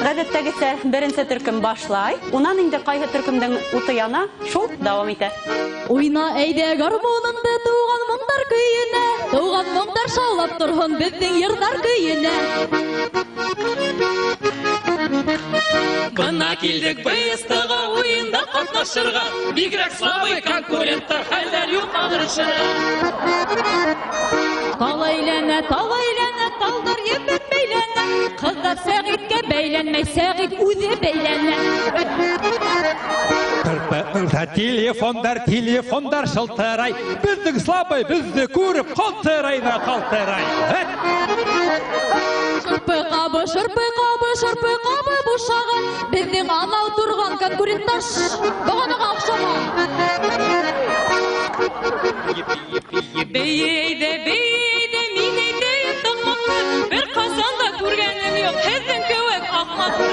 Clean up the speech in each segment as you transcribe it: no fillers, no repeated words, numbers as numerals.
Гадәттәгесә, беренче төркем башлай, унан инде кайһы төркемнең уты яна, шул дәвам итә. Уйна әйдә гармуныңды туган моңдар көйенә, туган моңдар шаулап торһын безнең йырдар көйенә. Бына килдек быйыстыга уенда катнашырга, бигрәк слабый конкуренттар хәлләр юк агырышырга. Талайлана, талдар ебеп бәйләнә, кыздар Сәгыйдкә бәйләнмәй, Сәгыйд үзе бәйләнә. Телефондар шылтырай, безнең слабый безне күреп калтырай. Шырпы кабы бушаган, безнең анау турган конкурентташ баганага охшаган. Бейде, мин әйтәм тыңлаҡны, бер ҡасан да күргәнем юҡ, һеҙҙең кеүек аҡмаҡты.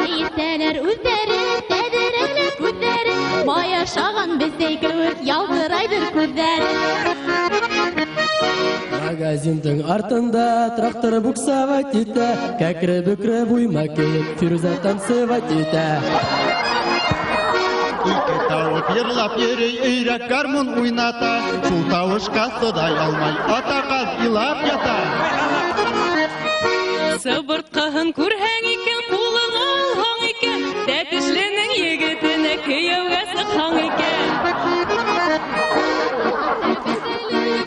Әйтәләр үҙҙәре, тәҙрәле күҙҙәре, май ашаған бездәй кеүек ялтырайҙыр күҙҙәре. Магазиндың артында трактор буксовать итә, кәкре-бөкре буйма кейеп, Фирүзә танцевать итә. Ике тауык йырлап йөрөй, өйрәк гармун уйната, шул тауышҡа сыҙай алмай, атаҡаҙ илап ята. Сыбыртҡыһын күрһәң икән, ҡулыңа алһаң икән, тәтешленең егетенә кейәүгә сыҡһаң икән.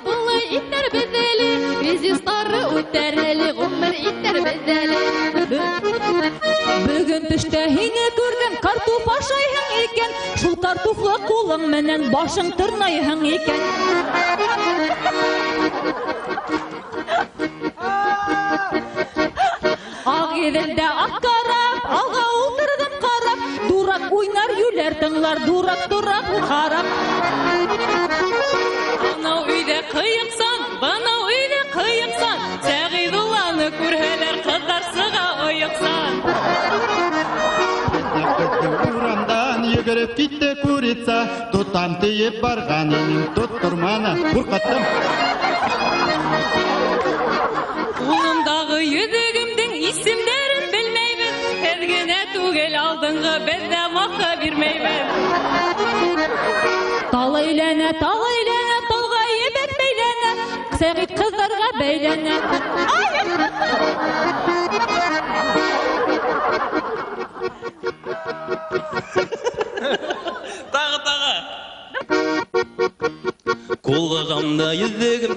Былай иттәр беҙҙәле, режиссары үтәреле, ғүмер иттәр беҙҙәле. Бөгөн төштә һине күрҙем, картуф ашайһың икән, шул картуфлы ҡулың менән башың тырнайһың икән. Ағиҙелдә аҡҡарап, алға ултырҙым ҡарап, дурак уйнар йүләр тыңлар, дурак ҡарап. Анау өйҙә ҡыйыҡсан, бынау өйҙә ҡыйыҡсан, Сәғиҙулланы күрһәләр, ҡыҙҙар сыға ойоҡсан. Урамдан йүгереп китте курица, тотам тейеп барған инең, тотторманы, ҡурҡаттым. Ҡулымдағы йөҙөгөмдөң исемдәрен белмәйбеҙ, һеҙ генә түгел алдынғы беҙ ҙә маҡы бирмәйбеҙ. Талайлана, талға ебәк бәйләнә, Сәғид ҡыҙҙарға бәйләнә. Тағы. Ҡулығымда йөҙөгөм...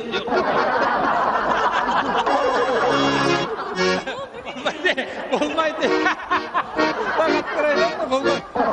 Булмайды. Булмайды.